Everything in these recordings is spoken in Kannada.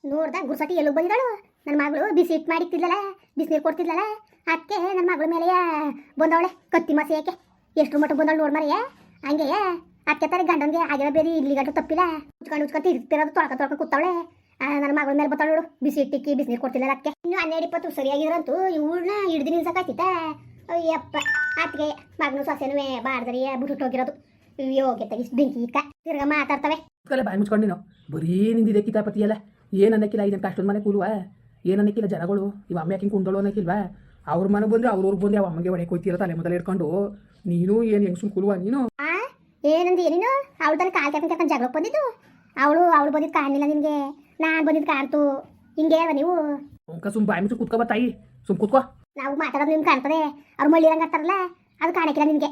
ನೋಡ್ದ ಗುರ್ಸಟಿ ಎಲ್ಲಿಗೆ ಬಂದಿದ್ದಾಳು ನನ್ನ ಮಗಳು ಬಿಸಿ ಇಟ್ಟು ಮಾಡಿತ್ತಿದ್ಲಲ್ಲ ಬಿಸಿನೀರು ಕೊಡ್ತಿದ್ಲಲ್ಲ ಅದಕ್ಕೆ ನನ್ನ ಮಗಳ ಮೇಲೆ ಬಂದವಳೆ ಕತ್ತಿ ಮಸಿಯಕ್ಕೆ ಎಷ್ಟು ಮಟ್ಟ ಬಂದವಳು ನೋಡ್ ಮರೆಯ ಹಂಗೆ ಅದಕ್ಕೆ ತಾರೆ ಗಂಡನಿಗೆ ಆಗಿರೋ ಬೇರೆ ಇಲ್ಲಿ ಗಂಟು ತಪ್ಪಿಲ್ಲ ಉಚ್ಕೊಂಡು ತಿರ್ತಿರೋದು ತೊಳ್ಕ ಕೂತವಳೆ ನನ್ನ ಮಗಳ ಮೇಲೆ ಬರ್ತಾಳೆ ನೋಡು ಬಿಸಿ ಇಟ್ಟಿಕ್ಕಿ ಬಿಸಿನೀರು ಕೊಡ್ತಿಲ್ಲ ಅದಕ್ಕೆ ಇನ್ನು 12-20 ಸರಿಯಾಗಿದ್ರಂತೂ ಇವಳನ್ನ ಹಿಡ್ದು ನಿಲ್ಸಕ್ಕಾಯ್ತಿತ್ತ ಅಯ್ಯಪ್ಪ ಅದಕ್ಕೆ ಮಗನು ಸೊಸೆನೂ ಬಾರ್ದರಿ ಬಿಟ್ಟು ಹೋಗಿರೋದು ಯೋಗ್ಯ ತೆಗಿ ಬೆಂಕಿ ಇಕ್ಕ ತಿರ್ಗ ಮಾತಾಡ್ತವೆ ಬಾಯಿ ಮುಚ್ಕೊಂಡು ನೀನು ಬರೀ ನಿಂದಿದೆ ಕಿತಾಪತಿ ಅಲ್ಲ ಏನು ಅನ್ನಕ್ಕಿಲ್ಲ ಇದನ್ನು ಕಷ್ಟದ ಮನೆ ಕೂಲುವ ಏನು ಅನ್ನಕ್ಕಿಲ್ಲ ಜನಗಳು ಇವ ಅಮ್ಮ ಯಾಕೆ ಕುಂದಳು ಅನ್ನಕ್ಕಿಲ್ವಾ ಅವ್ರ ಮನೆಗೆ ಬಂದ್ರೆ ಅವ್ರವ್ರಿಗೆ ಬಂದು ಅವ ಅಮ್ಮಗೆ ಹೊಡೆಗೆ ಹೋಯ್ತಿರೋ ತಲೆ ಮೊದಲು ಇಟ್ಕೊಂಡು ನೀನು ಏನು ಹೆಂಗ್ ಸುಮ್ ಕೂಲುವ ನೀನು ಏನಂದು ಏನೇನು ಅವಳು ತನಕ ಕಾಲು ಕೆರ್ಕೊಂಡು ಜಗಳ ಬಂದಿದ್ದು ಅವಳು ಬಂದಿದ್ದು ಕಾಣಲಿಲ್ಲ ನಿನಗೆ ನಾನು ಬಂದಿದ್ದು ಕಾಣ್ತು ಹಿಂಗೆ ಅಲ್ವ ನೀವು ಸುಮ್ ಬಾಯಿ ಮುಚ್ಚು ಕುತ್ಕೋ ತಾಯಿ ಸುಮ್ ಕುತ್ಕೋ ನಾವು ಮಾತಾಡೋದು ನಿಮ್ಗೆ ಕಾಣ್ತದೆ ಅವ್ರು ಮಳ್ಳಿರಂಗೆ ಅಂತಾರಲ್ಲ ಅದು ಕಾಣಕ್ಕಿಲ್ಲ ನಿನಗೆ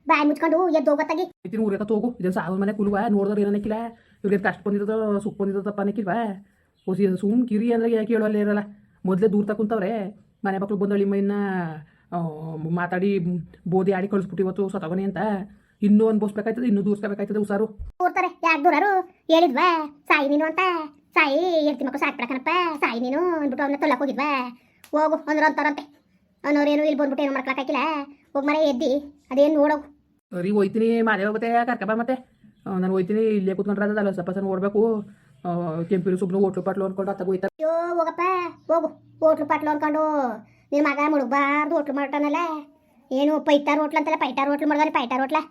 ಬಾಯಿ ಮುಚ್ಕೊಂಡು ಎದ್ದು ಹೋಗತ್ತಾಗಿ ಊರಕ ಹೋಗು ಇದನ್ನು ಸಾವಿರ ಮನೆ ಕೂಲುವ ನೋಡಿದ್ರೆ ಏನಕ್ಕಿಲ್ಲ ಇವ್ರಿಗೆ ಕಷ್ಟ ಬಂದಿರೋದು ಸುಖ ಬಂದಿರೋದಪ್ಪ ಅನ್ನಕ್ಕಿಲ್ವಾ ಹೊಸಿ ಸುಮ್ ಕಿರಿ ಅಂದ್ರೆ ಯಾಕೆ ಹೇಳೋಲ್ಲ ಇರಲ್ಲ ಮೊದಲೇ ದೂರ ತಕೊಂತವ್ರೆ ಮನೆ ಮಕ್ಳು ಬಂದಳು ಇನ್ನ ಮಾತಾಡಿ ಬೋದಿ ಆಡಿ ಕಳಿಸ್ಬಿಟ್ಟು ಇವತ್ತು ಸತ್ತವನಿ ಅಂತ ಇನ್ನೂ ಅನ್ಭವಿಸ್ಬೇಕಾಯ್ತದೆ ಇನ್ನೂ ದೂರ್ಸ್ಕೋಬೇಕಾಯ್ತದೆ ಹುಷಾರು ಕೂರ್ತಾರೆ ಯಾಕೆ ದೂರರು ಹೇಳಿದ್ವಾ ಸಾಯಿ ನೀನು ಅಂತ ಸಾಯಿ ಎರ್ತಿ ಮಕ್ಕಳು ಸಾಕ್ಬಿಡಕನಪ್ಪ ಸಾಯಿ ನೀನು ಅಂದ್ಬಿಟ್ಟು ಅವನ್ನ ತೊಲ್ಲಕ್ಕೆ ಹೋಗಿದ್ವಾ ಹೋಗು ಅಂದ್ರೆ ಅಂತಾರಂತೆ ಅನ್ನೋರೇನು ಇಲ್ಲಿ ಬಂದ್ಬಿಟ್ಟು ಏನು ಮಾಡ್ಕೊಳಕ್ಕಾಗಿಲ್ಲ ಹೋಗಿ ಮರ ಎದ್ದಿ ಅದೇನು ನೋಡೋಗು ಸರಿ ಹೋಯ್ತೀನಿ ಮಾದೇ ಹೋಗುತ್ತೆ ಕರ್ಕಬ ಮತ್ತೆ ನಾನು ಹೋಯ್ತೀನಿ ಇಲ್ಲೇ ಕೂತ್ಕೊಂಡ್ರೆ ಅದಲ್ಲ ಸ್ವಲ್ಪ ಓಡಬೇಕು ಕೆಂಪಿರು ಸುಮ್ಮನೆ ಹೋಟ್ಲು ಪಾಟ್ಲು ಅನ್ಕೊಂಡು ಅತ್ತಾಗ ಹೋಯ್ತಾರೆ ಅಯ್ಯೋ ಹೋಗಪ್ಪ ಹೋಗು ಹೋಟ್ಲು ಪಾಟ್ಲು ಅನ್ಕೊಂಡು ನಿನ್ನ ಮಗ ಮುಳುಗಬಾರ್ದು ಹೋಟ್ಲು ಮಾಡ್ತಾನಲ್ಲ ಏನು ಪೈಟಾರ್ ಹೋಟ್ಲು ಅಂತಲ್ಲ ಪೈಟಾರ್ ಹೋಟ್ಲು ಮಾಡಿದ್ರೆ ಪೈಟಾರ್ ಹೋಟ್ಲ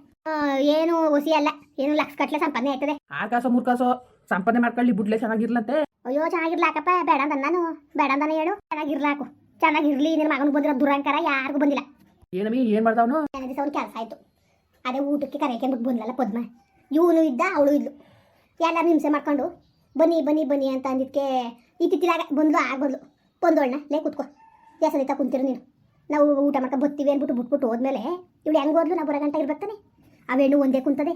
ಏನು ಹೊಸಿ ಅಲ್ಲ ಏನು ಲಕ್ಷ ಕಟ್ಲೆ ಸಂಪಾದನೆ ಆಯ್ತದೆ 6 ಕಾಸು 3 ಕಾಸು ಸಂಪಾದನೆ ಮಾಡ್ಕೊಳ್ಳಿ ಬಿಡ್ಲೆ ಚೆನ್ನಾಗಿರ್ಲಂತೆ ಅಯ್ಯೋ ಚೆನ್ನಾಗಿರ್ಲಾಕಪ್ಪ ಬೇಡ ಅಂದ ನಾನು ಬೇಡ ಅಂದಾನೆ ಹೇಳು ಚೆನ್ನಾಗಿರ್ಲಾಕು ಚೆನ್ನಾಗಿರ್ಲಿ ನಿನ್ನ ಮಗನಿಗೆ ಬಂದಿರೋ ದುರಂಕಾರ ಯಾರಿಗೂ ಬಂದಿಲ್ಲ ಏನಮ್ಮಿ ಏನು ಮಾಡ್ದವನು ದಿವಸ ಅವ್ನು ಕೆಲಸ ಆಯಿತು ಅದೇ ಊಟಕ್ಕೆ ಕರೆಯಕ್ಕೆ ಬಂದ್ಲಲ್ಲ ಪದ್ಮ ಇವನು ಇದ್ದ ಅವಳು ಇದ್ಲು ಎಲ್ಲರೂ ಹಿಂಸೆ ಮಾಡ್ಕೊಂಡು ಬನ್ನಿ ಬನ್ನಿ ಬನ್ನಿ ಅಂತ ಅಂದಿದ್ದಕ್ಕೆ ಇತ್ತಿತ್ತಿಲಾಗ ಬಂದ್ಲು ಆಗ್ಬಂದ್ಲು ಬಂದೋಳ್ನ ಲೇ ಕೂತ್ಕೋ ದೇಸದಿತ್ತ ಕುಂತಿರು ನೀನು ನಾವು ಊಟ ಮಾಡ್ಕೊಂಡು ಬರ್ತೀವಿ ಅಂದ್ಬಿಟ್ಟು ಬಿಟ್ಬಿಟ್ಟು ಹೋದ್ಮೇಲೆ ಇವಳು ಹೆಂಗೆ ಹೋದ್ಲು ನಾವು ಬರೋ ಗಂಟೆ ಇರ್ಬೇಕಾನೆ ಅವೇನು ಒಂದೇ ಕುಂತದೆ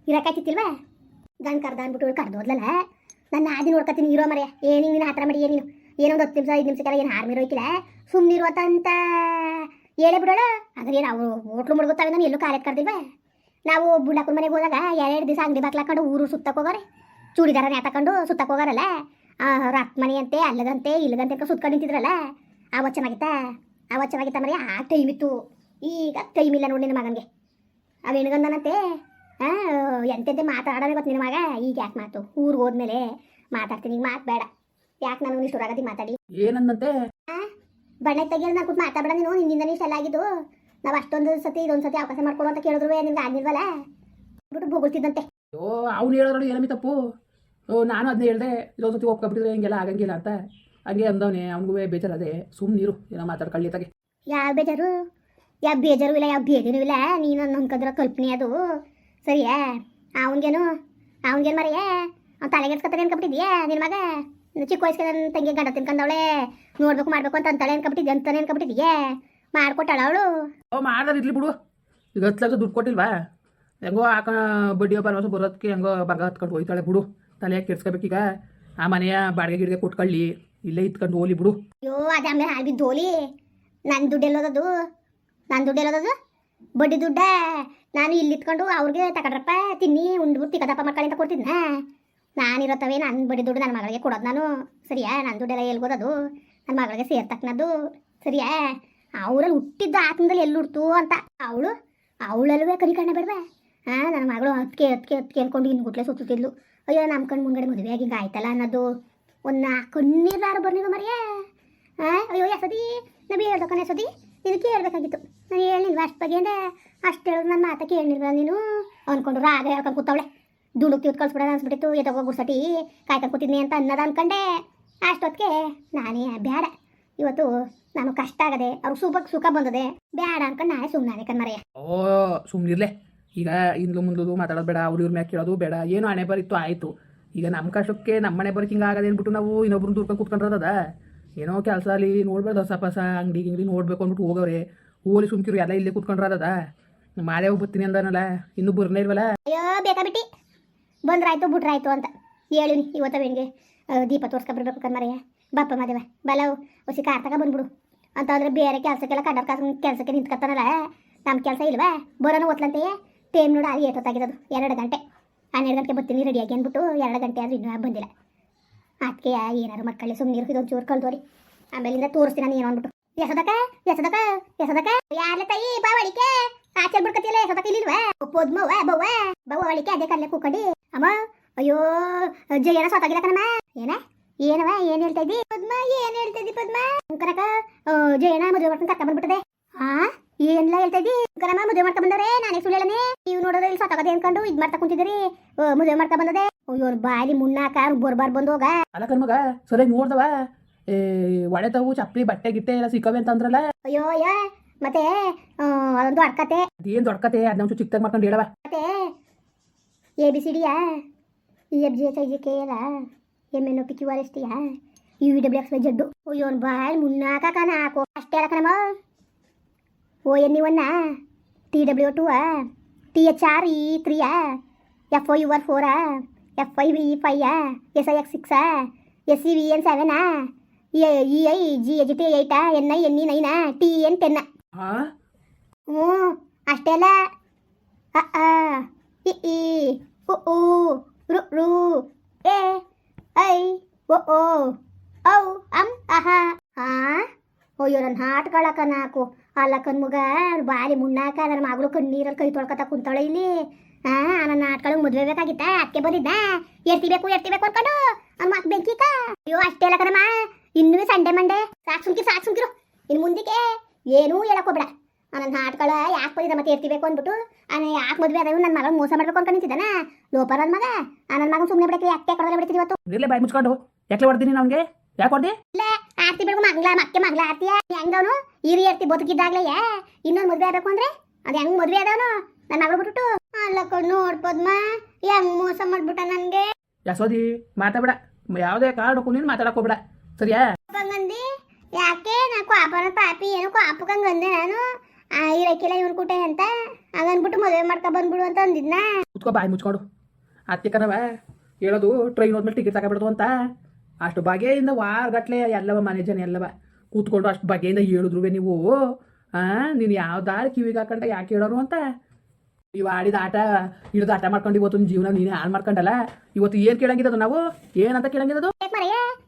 ಇರೋಕ್ಕಾಯ್ತಿಲ್ವಾ ಗಂಡ ಕರ್ದ ಅಂದ್ಬಿಟ್ಟು ಇವಳು ಕರ್ದೋದ್ಲಲ್ಲ ನನ್ನ ಆದಿ ನೋಡ್ಕೊತೀನಿ ಇರೋ ಮರೆಯ ಏನು ನೀನು ಆ ಥರ ಮಾಡಿ ಏನೇನು ಏನೊಂದು 10 ನಿಮಿಷ 5 ನಿಮಿಷಕ್ಕೆಲ್ಲ ಏನು ಹಾರ್ಮಿರೋ ಹೋಯ್ಕಿಲ್ಲ ಸುಮ್ಮನಿರು ಅಂತ ಹೇಳೇ ಬಿಡೋಣ ಅಂದ್ರೆ ಏನು ಅವರು ಹೋಟ್ಲು ಮುಳುಗುತ್ತಾವೆ ನಾನು ಎಲ್ಲೂ ಕಾಲೇಜ್ ಕರ್ದಿಲ್ವಾ ನಾವು ಬುಳ್ಳಕ್ಕನ ಮನೆಗೆ ಹೋದಾಗ 2 ದಿವಸ ಅಂಗಡಿ ಬಾಕ್ಲಾಕೊಂಡು ಊರು ಸುತ್ತಕ್ಕೆ ಹೋಗೋರೆ ಚೂಡಿದಾರನೇ ತಕೊಂಡು ಸುತ್ತಕ್ಕೆ ಹೋಗಾರಲ್ಲ ರತ್ ಮನೆ ಅಂತೆ ಅಲ್ಲದಂತೆ ಇಲ್ಲದಂತೆ ಸುತ್ಕೊಂಡು ನಿಂತಿದ್ರಲ್ಲ ಆವತ್ತು ಚೆನ್ನಾಗಿತ್ತ ಮರಿ ಆ ಟೈಮ್ ಇತ್ತು ಈಗ ಟೈಮ್ ಇಲ್ಲ ನೋಡಿ ನಿನ್ನ ಮಗನಿಗೆ ಅವೇನುಗಂದನಂತೆ ಎಂತೆಂತೆ ಮಾತಾಡೋದೇ ಗೊತ್ತು ನಿನ್ನ ಮಗ ಈಗ ಯಾಕೆ ಮಾತು ಊರಿಗೆ ಹೋದ್ಮೇಲೆ ಮಾತಾಡ್ತೀನಿ ಈಗ ಮಾತು ಬೇಡ ಯಾಕೆ ನಾನು ಇಷ್ಟು ರಾಗತಿ ಮಾತಾಡಿ ಏನಂದಂತೆ ಬಣ್ಣ ತೆಗಿಯೋದು ನಾನು ಕೂತ್ ಮಾತಾಡಬೇಡ ನೀನು ನಿನ್ನಿಂದ ಇಷ್ಟ ಆಗಿದ್ದು ನಾವು ಅಷ್ಟೊಂದು ಸತಿ ಇದೊಂದು ಸತಿ ಅವಕಾಶ ಮಾಡ್ಕೊಡು ಅಂತ ಕೇಳಿದ್ರು ನಿಮ್ಗೆ ಆಗಿಲ್ವಲ್ಲ ಬಿಟ್ಟು ಬೊಗಳ್ತಿದ್ದಂತೆ ಓ ಅವ್ನು ಹೇಳೋರು ಏನಮ್ಮಿ ತಪ್ಪು ನಾನು ಅದನ್ನ ಹೇಳ್ದೆ ಇದೊಂದು ಸತಿ ಒಪ್ಕೊಬಿಟ್ಟಿದ್ರೆ ಹಿಂಗೆಲ್ಲ ಆಗಂಗಿಲ್ಲ ಅಂತ ಹಂಗೆ ಅಂದವನೇ ಅವ್ನಿಗೂ ಬೇಜಾರದೆ ಸುಮ್ಮನಿರು ಏನೋ ಮಾತಾಡ್ಕೊಳ್ಳಿ ತಗೆ ಯಾವ ಬೇಜಾರು ಇಲ್ಲ ಯಾವ ಬೇಜಾರು ಇಲ್ಲ ನೀನು ನಂಬ್ಕದ್ರ ಕಲ್ಪನೆ ಅದು ಸರಿಯಾ ಅವನಿಗೇನು ಮರೆಯೇ ಅವ್ನು ತಲೆಗೆಡ್ಸ್ಕೊತಾನೆ ಅನ್ಕೊಬಿಟ್ಟಿದ್ಯಾ ನಿನ್ನ ಮಗ ಚಿಕ್ಕ ವಯಸ್ಸಿಗೆ ನನ್ನ ತಂಗಿ ಗಂಡ ತಿನ್ಕೊಂಡವಳೆ ನೋಡ್ಬೇಕು ಮಾಡ್ಬೇಕು ಅಂತ ಅಂತಾಳೆ ಅನ್ಕೊಬಿಟ್ಟಿದ್ದೆ ಅಂತಾನೆ ಅನ್ಕೊಬಿಟ್ಟಿದ್ಯಾ ಮಾಡ್ಕೊಟ್ಟಾಳ ಅವಳು ಮಾಡ್ದಾರ ಇರ್ಲಿ ಬಿಡು ಈಗ 10 ಲಕ್ಷ ದುಡ್ಡು ಕೊಟ್ಟಿಲ್ವಾ ಹೆಂಗೋ ಬಡ್ಡಿಯೋ ಬರವಸ ಬರೋದಕ್ಕೆ ಹೆಂಗೋ ಬರ್ಗ ಹತ್ಕೊಂಡು ಹೋಯ್ತಾಳೆ ಬಿಡು ತಲೆಯಾಗಿ ಕೆಡ್ಸ್ಕೋಬೇಕೀಗ ಆ ಮನೆಯ ಬಾಡಿಗೆ ಗಿಡಿಗೆ ಕೊಟ್ಕೊಳ್ಳಿ ಇಲ್ಲೇ ಇತ್ಕೊಂಡು ಹೋಲಿ ಬಿಡು ಅಯ್ಯೋ ಅದೇ ಆಮೇಲೆ ಹಾಲ್ಬಿದ್ದು ಹೋಲಿ ನನ್ನ ದುಡ್ಡು ಎಲ್ಲೋದದು ಬಡ್ಡಿ ದುಡ್ಡ ನಾನು ಇಲ್ಲಿ ಇತ್ಕೊಂಡು ಅವ್ರಿಗೆ ತಗೊಂಡ್ರಪ್ಪ ತಿನ್ನಿ ಉಂಡ್ಬಿಟ್ಟು ತಿಕ್ಕದಪ್ಪ ಮಾಡ್ಕೊಳ್ಳಿ ಅಂತ ಕೊಡ್ತಿದ್ನ ನಾನಿರತ್ತವೆ ನನ್ನ ಬಡ್ಡಿ ದುಡ್ಡು ನನ್ನ ಮಗಳಿಗೆ ಕೊಡೋದು ನಾನು ಸರಿಯಾ ನನ್ನ ದುಡ್ಡೆಲ್ಲ ಎಲ್ಗೋದದು ನನ್ನ ಮಗಳಿಗೆ ಸೇರ್ತಕ್ಕನದು ಸರಿಯಾ ಅವರಲ್ಲಿ ಹುಟ್ಟಿದ್ದ ಆತ್ಮದಲ್ಲಿ ಎಲ್ಲಿ ಹುಡ್ತು ಅಂತ ಅವಳಲ್ಲವೇ ಕರಿ ಕಣ್ಣ ಬೇಡವಾ ನನ್ನ ಮಗಳು ಅದಕ್ಕೆ ಅಂದ್ಕೊಂಡು ಇನ್ನು ಗುಟ್ಲೆ ಸುತ್ತಿದ್ಲು ಅಯ್ಯೋ ನಮ್ಮ ಕಣ್ಣು ಮುಂಗಡೆ ಮದುವೆ ಆಗಿ ಹಿಂಗೆ ಆಯ್ತಲ್ಲ ಅನ್ನೋದು ಒಂದು ಕಣ್ಣೀರಾರು ಬರ್ಲಿಲ್ಲ ಮರಿಯಾ ಅಯ್ಯೋ ಸದಿ ನಬಿ ಹೇಳ್ದಕ್ಕನೆ ಸದಿ ಇದಕ್ಕೆ ಹೇಳ್ಬೇಕಾಗಿತ್ತು ನಾನು ಹೇಳಿಲ್ವ ಅಷ್ಟು ಬಗ್ಗೆ ಅಂದರೆ ಅಷ್ಟು ಹೇಳೋದು ನನ್ನ ಮಾತ ಕೇಳಿಲ್ವ ನೀನು ಅಂದ್ಕೊಂಡು ರಾಗ ಹೇಳ್ಕೊಂಡು ಕೂತವಳೆ ದುಡುಕ್ ತಿವ್ದು ಕಳ್ಸ್ಬಿಡೋಣ ಅನ್ಸ್ಬಿಟ್ಟಿತ್ತು ಎದೋಗೋ ಗುಡ್ಸಟಿ ಕಾಯ್ಕೊಂಡು ಕೂತಿದ್ನಿ ಅಂತ ಅನ್ನೋದು ಅನ್ಕೊಂಡೆ ಅಷ್ಟೊತ್ತಿಗೆ ನಾನೇ ಬೇಡ ಇವತ್ತು ನಾನು ಕಷ್ಟ ಆಗದೆ ಅವ್ರಿಗೆ ಸುಖ ಬಂದದೆ ಬೇಡ ಅನ್ಕೊಂಡು ನಾನೇ ಸುಮ್ಮನೆ ಕಣ್ಮರೆಯ ಓ ಸುಮ್ಮನಿರ್ಲೆ ಈಗ ಇಂದ್ಲು ಮುಂದ್ಲು ಮಾತಾಡೋದು ಬೇಡ ಅವ್ರ ಇವ್ರ ಮ್ಯಾಗ ಕೇಳೋದು ಬೇಡ ಏನು ಹಣೆ ಬರಿತ್ತು ಆಯಿತು ಈಗ ನಮ್ಮ ಕಷ್ಟಕ್ಕೆ ನಮ್ಮ ಮನೆ ಬರೋಕೆ ಹಿಂಗೆ ಆಗದೆ ಅಂದ್ಬಿಟ್ಟು ನಾವು ಇನ್ನೊಬ್ರನ್ನ ದೂರ್ಕೊಂಡು ಕೂತ್ಕೊಂಡ್ರದ ಏನೋ ಕೆಲಸ ಅಲ್ಲಿ ನೋಡ್ಬೇಡ ಹೊಸ ಅಂಗಡಿ ನೋಡ್ಬೇಕು ಅಂದ್ಬಿಟ್ಟು ಹೋಗೋರೆ ಹೋಲಿ ಸುಮ್ಕಿರು ಎಲ್ಲ ಇಲ್ಲೇ ಕೂತ್ಕೊಂಡ್ರದ ಮಾದೇ ಬರ್ತೀನಿ ಅಂದನಲ್ಲ ಇನ್ನೂ ಬರ್ನೇ ಇಲ್ವಲ್ಲ ಅಯ್ಯೋ ಬೇಕಾಬಿಟ್ಟಿ ಬಂದ್ರಾಯ್ತು ಬಿಟ್ರಾಯ್ತು ಅಂತ ಹೇಳಿನಿ ಇವತ್ತವೇನಿಗೆ ದೀಪ ತೋರ್ಸ್ಕೊಬಿಡ್ಬೇಕು ಕಣ್ಮರೆಯ ಬಾಪ ಮಾದೇವ ಬಲವು ಹೊಸಿ ಕಾರ್ ತಗ ಬಂದ್ಬಿಡು ಅಂತ ಅಂದ್ರೆ ಬೇರೆ ಕೆಲಸಕ್ಕೆಲ್ಲ ಕೆಲಸಕ್ಕೆ ನಿಂತ್ಕೊತಾನಲ್ಲ ನಮ್ಮ ಕೆಲಸ ಇಲ್ವಾ ಬರೋಣ ಓದ್ಲಂತೆಯೇ ಟೈಮ್ ನೋಡು ಅಲ್ಲಿ ಏಟೊತ್ತಾಗಿರೋದು 2 ಗಂಟೆ 12 ಗಂಟೆಗೆ ಬರ್ತೀನಿ ರೆಡಿಯಾಗಿ ಅಂದ್ಬಿಟ್ಟು 2 ಗಂಟೆ ಆದರೂ ಇನ್ನೂ ಬಂದಿಲ್ಲ ಅದಕ್ಕೆ ಏನಾರು ಮಾಡ್ಕೊಳ್ಳಿ ಸುಮ್ಮನೆ ಇದೊಂದು ಚೂರು ಕಳ್ದೋರಿ ಆಮೇಲಿಂದ ತೋರಿಸ್ತೀನಿ ನಾನು ಏನು ಅಂದ್ಬಿಟ್ಟು ಎಸದಕ ಯಾರ್ಲೆ ತಾಯಿ ಬಾವಳಿಕೆ ಆಚೆ ಬಿಡ್ಕತಿಲ್ಲ ಎಸದಕ ಇಲ್ಲಿಲ್ವಾ ಪದ್ಮವ್ವ ಬವ್ವ ಅವಳಿಕೆ ಅದೇ ಕಲ್ಲೇ ಕೂಕಂಡಿ ಅಮ್ಮ ಅಯ್ಯೋ ಜಯನ ಸತ್ತಾಗಿಲ್ಲ ಕಣಮ್ಮ ಏನವ ಏನ್ ಹೇಳ್ತಾ ಇದ್ದಿ ಪದ್ಮ ಏನ್ ಹೇಳ್ತಾ ಇದ್ದಿ ಪದ್ಮ ಕನಕ ಜಯನ ಮದುವೆ ಮಾಡ್ಕೊಂಡು ಕರ್ಕೊಂಡ್ ಬಂದ್ಬಿಟ್ಟದೆ ಏನ್ಲ ಹೇಳ್ತಾ ಇದ್ದಿ ಕಣಮ್ಮ ಮದುವೆ ಮಾಡ್ಕೊಂಡ್ ಬಂದವ್ರೆ ನಾನೇ ಸುಳ್ಳು ಹೇಳನೆ ನೀವು ನೋಡೋದು ಇಲ್ಲಿ ಸತ್ತಾಗದೆ ಅನ್ಕೊಂಡು ಇದ್ ಮಾಡ್ತಾ ಕುಂತಿದ್ದೀರಿ ಮದುವೆ ಮಾಡ್ಕೊಂಡ್ ಬಂದದೆ ಅಯ್ಯೋ ಬಾಲಿ ಮುನ್ನಾಕ ಬರ್ಬಾರ್ ಬಂದು ಹೋಗ ಅಲ್ಲ ಕಣ್ಮಗ ಸರಿಯಾಗಿ ನೋಡ್ದವ ಒಡೆತವು ಚಪ್ಪಲಿ ಬಟ್ಟೆ ಗಿಟ್ಟೆ ಎಲ್ಲ ಸಿಕ್ಕವೆ ಅಂತ ಅಂದ್ರಲ್ಲ ಅಯ್ಯೋ ಮತ್ತೆ ಅದೊಂದು ಅಡ್ಕತೆ ಅದೇನು ದೊಡ್ಕತೆ ಅದನ್ನ ಒಂಚೂರು ಚಿಕ್ಕದಾಗಿ ಮಾಡ್ಕೊಂಡು ಹೇಳವ ಮತ್ತೆ ABCD EFGHIJK ಎಲ್ಲ MNOPQRST UVWXYZ ಅಯ್ಯೋ ಬಾಲ್ ಮುನ್ನಾಕ ಕಣ ಹಾಕು ಅಷ್ಟೇ ಅಲ್ಲ ಕಣಮ್ಮ ONE1 TW2 THR E3 FOUR 4 FIVE 5 SIX 6 SEVN 7 EIGHT 8 NI NE 9 TN 10 ಹ್ಞೂ ಅಷ್ಟೇ ಅಲ್ಲ ಇ ಉ ರು ರು ಎ ಐ ಓ ಔ ಅಂ ಅಹ ಅಯ್ಯೋ ನನ್ನ ಹಾಟ್ಗಳಕ್ಕ ನಾಕು ಅಲ್ಲ ಕಣ್ಮಗ ಬಾರಿ ಮುನ್ನಾಕ ನನ್ನ ಮಗಳು ಕಣ್ಣೀರಲ್ಲಿ ಕೈ ತೊಳ್ಕೊತ ಕುಂತಾಳೆ ಇಲ್ಲಿ ನನ್ನ ನಾಟ್ಗಳಿಗೆ ಮದುವೆ ಬೇಕಾಗಿತ್ತ ಅದಕ್ಕೆ ಬಂದಿದ್ದ ಎರ್ತಿಬೇಕು ಅನ್ಕೊಂಡು ಅವ್ನ ಮಕ್ ಬೆಂಕಿಕ ಅಯ್ಯೋ ಅಷ್ಟೇ ಅಲ್ಲ ಕಣಮ್ಮ ಇನ್ನೂ ಸಂಡೆ ಮಂಡೆ ಸಾಕು ಸುಮ್ಕಿರು ಇನ್ನು ಮುಂದಕ್ಕೆ ಏನೂ ಹೇಳಕ್ಕೋಬೇಡ ನನ್ನ ಹಾಟ್ಗಳ ಯಾಕೆ ಬಂದಿದ್ದ ಮತ್ತೆ ಎರ್ತಿಬೇಕು ಅಂದ್ಬಿಟ್ಟು ಯಾಕೆ ಮದುವೆ ಅದಾವು ನನ್ನ ಮಗ ಮೋಸ ಮಾಡ್ಬೇಕು ಅನ್ಕೊಂಡು ನಿಂತಿದ್ದಾನ ಲೋಪ ನನ್ನ ಮಗ ನನ್ನ ಮಗನ ಸುಮ್ಮನೆ ಬಿಡಕ್ಕೆ ಯಾಕೆ ಕೊಡೋಲ್ಲ ಬಿಡ್ತೀವಿ ಇವತ್ತು ಇರ್ಲೇ ಬಾಯಿ ಮುಚ್ಕೊಂಡು ಯಾಕೆ ಹೊಡ್ತೀನಿ ನಮ್ಗೆ ಯಾಕೆ ಹೊಡ್ದಿ ಇಲ್ಲ ಆರ್ತಿ ಬೆಳಗು ಮಗ್ಲ ಆರ್ತಿಯ ಹೆಂಗವನು ಹಿರಿ ಎರ್ತಿ ಬದುಕಿದ್ದಾಗ್ಲೇ ಇನ್ನೊಂದು ಮದುವೆ ಆಗ್ಬೇಕು ಅಂದ್ರೆ ಅದು ಹೆಂಗ್ ಮದುವೆ ಆದವನು ನನ್ನ ಮಗಳು ಬಿಟ್ಟು ಅಲ್ಲ ಕೊಂಡು ನೋಡ್ಬೋದ್ಮ ಹೆಂಗ್ ಮೋಸ ಮಾಡ್ಬಿಟ್ಟ ನನ್ಗೆ ಯಸೋದಿ ಮಾತಾಬೇಡ ಯಾವುದೇ ಕಾರಣಕ್ಕೂ ನೀನು ಮಾತಾಡಕ್ ಸರಿಯಾ ಹಂಗಂದಿ ಯಾಕೆ ನಾ ಕ್ವಾಪನ ಪಾಪಿ ಏನೋ ಕ್ವಾಪಕಂಗಂದೆ ನಾನು ಇರಕ್ಕಿಲ್ಲ ಇವ್ರ ಕೂಟೆ ಅಂತ ಹಂಗನ್ಬಿಟ್ಟು ಮದುವೆ ಮಾಡ್ಕೊ ಬಂದ್ಬಿಡು ಅಂತ ಅಂದಿದ್ನ ಕುತ್ಕೋ ಬಾಯಿ ಮುಚ್ಕೊಂಡು ಅತ್ತೆ ಕಣವ ಹೇಳೋದು ಟ್ರೈನ್ ಹೋದ್ಮೇಲೆ ಟಿಕೆಟ್ ತಗೊಬಿಡೋದು ಅಂತ ಅಷ್ಟು ಬಗೆಯಿಂದ ವಾರಗಟ್ಲೆ ಎಲ್ಲವ ಮನೆ ಜನ ಎಲ್ಲವ ಕೂತ್ಕೊಂಡು ಅಷ್ಟು ಬಗೆಯಿಂದ ಹೇಳಿದ್ರು ನೀವು ನೀನು ಯಾವ ದಾರಿ ಕಿವಿಗೆ ಹಾಕೊಂಡ ಯಾಕೆ ಹೇಳೋರು ಅಂತ ನೀವು ಆಡಿದ ಆಟ ಹಿಡಿದು ಆಟ ಮಾಡ್ಕೊಂಡು ಇವತ್ತು ಜೀವನ ನೀನೇ ಹಾಳು ಮಾಡ್ಕೊಂಡಲ್ಲ ಇವತ್ತು ಏನು ಕೇಳಂಗಿರೋದು ನಾವು ಏನಂತ ಕೇಳಂಗಿರೋದು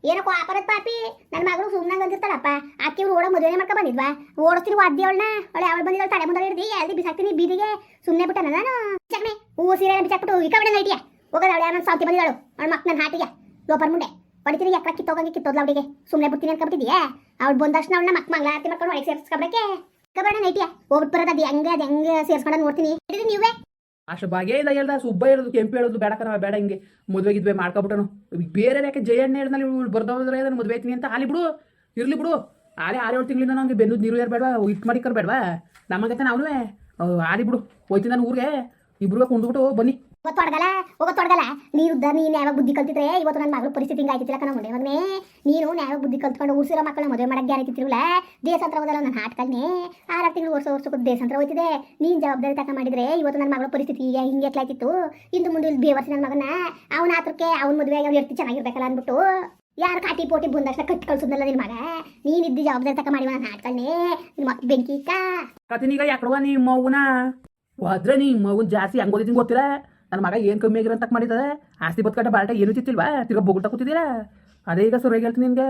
ಏನೋ ಕ್ವಾಪರದ ಪಾಪಿ ನನ್ನ ಮಗಳು ಸುಮ್ಮನೆ ಅಂದಿರ್ತಾಳಪ್ಪ ಅಕ್ಕಿ ಓಡೋ ಮದುವೆ ಮಾಡ್ಕೊ ಬಂದಿದ್ವಾ ಓಡಿಸ್ತೀನಿ ವಾದ್ಯ ಅವಳನ್ನ ಅವಳು ಬಂದಿದ್ದಾಳೆ ತಲೆ ಮುಂದೆ ಹಿಡ್ದು ಎಲ್ಲಿ ಬಿಸಾಕ್ತೀನಿ ಬೀದಿಗೆ ಸುಮ್ಮನೆ ಬಿಟ್ಟ ನಾನು ಚಕ್ನೆ ಹೂವು ಸೀರೆ ಬಿಸಾಕ್ಬಿಟ್ಟು ಈ ಕಡೆ ನೈಟಿಯ ಹೋಗೋದು ಅವಳು ಯಾರು ಸಾವ್ತಿ ಬಂದಿದ್ದಾಳು ಅವಳ ಮಕ್ಕ ನನ್ನ ಹಾಟಿಗೆ ಲೋಪರ್ ಮುಂಡೆ ಹೊಡಿತೀನಿ ಎಕ್ಕ ಕಿತ್ತೋದ್ಲ ಅವಳಿಗೆ ಸುಮ್ಮನೆ ಬಿಡ್ತೀನಿ ಅನ್ಕೊಬಿಟ್ಟಿದ್ಯಾ ಅವಳು ಬಂದಷ್ಟು ಅವಳನ್ನ ಮಗ್ಲ ಆರತಿ ಮಾಡ್ಕೊಂಡು ಒಳಗೆ ಸೇರಿಸ್ಕೊಬ್ರಕ್ಕೆ ಕಬಡ ನೈಟಿಯ ಹೋಗ್ಬಿಟ್ಟು ಬರೋದು ಅದು ಹೆಂಗೆ ಸೇರಿಸ್ಕೊಂಡು ನೋಡ್ತೀನಿ ನೀವೇ ಅಷ್ಟು ಬಗೆಯಿಂದ ಹೇಳ್ದ ಸುಬ್ಬ ಹೇಳೋದು ಕೆಂಪು ಹೇಳೋದು ಬೇಡ ಕಣವ ಬೇಡ ಹಿಂಗೆ ಮದುವೆ ಗಿದ್ವೆ ಮಾಡ್ಕೊಬಿಟ್ಟನು ಬೇರೆ ಯಾಕೆ ಜಯಣ್ಣ ಹೇಳ್ದಲ್ಲಿ ಇವಳು ಬರ್ದೋದ್ರೆ ಅದನ್ನು ಮದುವೆ ಐತೀನಿ ಅಂತ ಆಲಿ ಬಿಡು ಇರಲಿ ಬಿಡು ಆಲೆ 6-7 ತಿಂಗಳಿಂದ ನನಗೆ ಬೆನ್ನು ನೀರು ಬೇಡವಾ ಇಟ್ಟು ಮಾಡಿಕರ್ ಬೇಡವಾ ನಮಗತ್ತೆ ನಾವೇ ಆಲಿ ಬಿಡು ಹೋಯ್ತೀನಿ ನಾನು ಊರಿಗೆ ಇಬ್ರು ಕುಂಡ್ಬಿಟ್ಟು ಬನ್ನಿ ಹೋಗೋತೊಡಗಲ್ಲ ನೀನು ಯಾವಾಗ ಬುದ್ಧಿ ಕಲ್ತಿದ್ರೆ ಇವತ್ತು ನನ್ನ ಮಗಳ ಪರಿಸ್ಥಿತಿ ಹಿಂಗೆ ಆಯ್ತಿಲ್ಲ ಕಣ ಮುಂದೆ ಮಗನೇ ನೀನು ಯಾವಾಗ ಬುದ್ಧಿ ಕಲ್ತ್ಕೊಂಡು ಉಸಿರೋ ಮಕ್ಕಳ ಮದುವೆ ಮಾಡಕ್ಕೆ ಗ್ಯಾರಂಟಿತಿರಲ್ಲ ದೇಶಾಂತರ ಹೋದಲ್ಲ ನನ್ನ ಹಾಟ್ಕಲ್ನೇ 6 ತಿಂಗಳು ವರ್ಷಕ್ಕೂ ದೇಶಾಂತರ ಹೋಯ್ತಿದೆ ನೀನು ಜವಾಬ್ದಾರಿ ತಕ ಮಾಡಿದ್ರೆ ಇವತ್ತು ನನ್ನ ಮಗಳ ಪರಿಸ್ಥಿತಿ ಹಿಂಗೆ ಎತ್ಲಾಯ್ತಿತ್ತು ಇಂದು ಮುಂದೆ ಇಲ್ಲಿ ಬೇವರ್ಸಿ ನನ್ನ ಮಗನ ಅವನ ಆತ್ರಕ್ಕೆ ಅವ್ನ ಮದುವೆ ಅವ್ನು ಎರ್ತಿ ಚೆನ್ನಾಗಿರ್ಬೇಕಲ್ಲ ಅಂದ್ಬಿಟ್ಟು ಯಾರು ಕಾಟಿ ಪೋಟಿ ಬಂದಷ್ಟ ಕಟ್ಟಿ ಕಳ್ಸೋದಲ್ಲ ನಿನ್ನ ಮಗ ನೀನಿದ್ದು ಜವಾಬ್ದಾರಿ ತಕ ಮಾಡಿವ ನನ್ನ ಹಾಟ್ಕಲ್ನೇ ನಿನ್ನ ಮಕ್ಕ ಬೆಂಕಿ ಕತಿನೀಗ ಯಾಕಡುವ ನಿಮ್ಮ ಮಗುನ ಹೋದ್ರೆ ನಿಮ್ಮ ಮಗುನ ಜಾಸ್ತಿ ಹಂಗೆ ಓದಿದ್ದೀನಿ ಗೊತ್ತಿಲ್ಲ ನನ್ನ ಮಗ ಏನು ಕಮ್ಮಿ ಆಗಿರೋ ಅಂತ ಮಾಡಿದ್ದಾರೆ ಆಸ್ತಿ ಬದುಕಟ್ಟ ಬಾಟ ಏನು ಚಿತ್ತಿಲ್ವಾ ತಿರ್ಗ ಬೊಗುಳ್ತಾ ಕೂತಿದ್ದೀರಾ ಅದೇ ಈಗ ಸರಿಯಾಗಿ ಹೇಳ್ತೀನಿ ನಿನಗೆ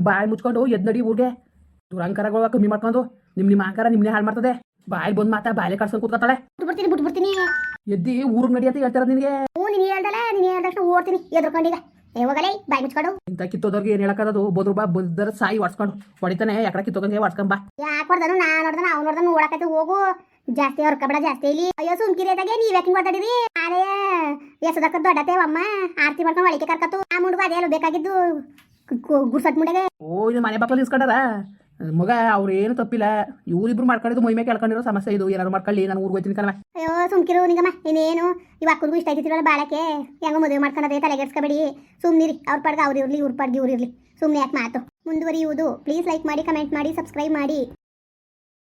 ಬಾಯಿ ಮುಚ್ಕೊಂಡು ಎದ್ದು ನಡಿ ಊರಿಗೆ ದುರಂಕಾರಗಳು ಕಮ್ಮಿ ಮಾಡ್ಕೊಂಡು ನಿಮ್ಮ ಅಹಂಕಾರ ನಿಮ್ಮನ್ನೇ ಹಾಳು ಮಾಡ್ತದೆ ಬಾಯಿ ಬಂದು ಮಾತಾ ಬಾಯಿಲೆ ಕಳ್ಸ್ಕೊಂಡು ಕೂತ್ಕೊತಾಳೆ ಬಿಟ್ಬಿಡ್ತೀನಿ ಎದ್ದಿ ಊರಿಗೆ ನಡಿ ಅಂತ ಹೇಳ್ತಾರ ನಿನಗೆ ನೀನು ಹೇಳ್ದಲ್ಲ ನೀನು ಹೇಳ್ದಷ್ಟು ಓಡ್ತೀನಿ ಎದ್ರಕೊಂಡಿಗ ಯಾವಾಗಲೇ ಬಾಯಿ ಮುಚ್ಕೊಂಡು ಇಂಥ ಕಿತ್ತೋದವ್ರಿಗೆ ಏನು ಹೇಳಕ್ಕದು ಬೋದ್ರು ಬಾ ಬದ್ರ ಸಾಯಿ ಹೊಡ್ಸ್ಕೊಂಡು ಹೊಡಿತಾನೆ ಯಾಕಡೆ ಕಿತ್ತೋಗಂಗೆ ಹೊಡ್ಸ್ಕೊಂಬ ಯಾಕೆ ಹೊಡ್ದನು ನಾನು ನೋಡ್ದನು ಅವ್ನು ನೋಡ್ದನು ಓಡಕತ್ತೆ ಹೋಗು ಜಾಸ್ತಿ ಹೊರ್ಕಬೇಡ ಜಾಸ್ತಿ ಇಲ್ಲಿ ಅಯ್ಯೋ ಸುಮ್ಕಿರಿಯಾದಾಗೆ ನೀವ್ ಯಾಕೆ ಮಾತಾಡಿರಿ ಅದೇ ಎಸದಕ್ಕ ದೊಡ್ಡತೇವಮ್ಮ ಆರ್ತಿ ಮಾಡ್ಕೊಂಡು ಒಳಗೆ ಕರ್ಕತ್ತು ಆ ಮುಂಡ್ಗ ಅದೇ ಅಲ್ಲ ಬೇಕಾಗಿದ್ದು ಗುಡ್ಸಟ್ ಮುಂಡೆಗೆ ಓ ಇದು ಮನೆ ಬಾಕಲು ಇಸ್ಕೊಂಡಾರ ಮಗ ಅವ್ರು ಏನು ತಪ್ಪಿಲ್ಲ ಇವ್ರಿಬ್ರು ಮಾಡ್ಕೊಂಡಿದ್ದು ಮೈ ಮೇಲೆ ಕೇಳ್ಕೊಂಡಿರೋ ಸಮಸ್ಯೆ ಇದು ಏನಾರು ಮಾಡ್ಕೊಳ್ಳಿ ನಾನು ಊರಿಗೆ ಹೋಗ್ತೀನಿ ಕಣವ ಅಯ್ಯೋ ಸುಮ್ಕಿರು ನಿಂಗಮ್ಮ ಇನ್ನೇನು ಇವ್ ಅಕ್ಕನಿಗೂ ಇಷ್ಟ ಆಗಿತ್ತಿರಲ್ಲ ಬಾಳಕ್ಕೆ ಹೆಂಗೋ ಮದುವೆ ಮಾಡ್ಕೊಂಡದೆ ತಲೆಗೆಡ್ಸ್ಕೊಬೇಡಿ ಸುಮ್ಮನಿರಿ ಅವ್ರ ಪಾಡ್ಗೆ ಅವ್ರು ಇರ್ಲಿ ಇವ್ರ ಪಾಡ್ಗೆ ಇವ್ರು ಇರ್ಲಿ ಸುಮ್ಮನೆ ಯಾಕೆ ಮಾತು ಮುಂದುವರಿಯುವುದು ಪ್ಲೀಸ್ ಲೈಕ್ ಮಾಡಿ ಕಮೆಂಟ್ ಮಾಡಿ ಸಬ್ಸ್ಕ್ರೈಬ್ ಮಾಡಿ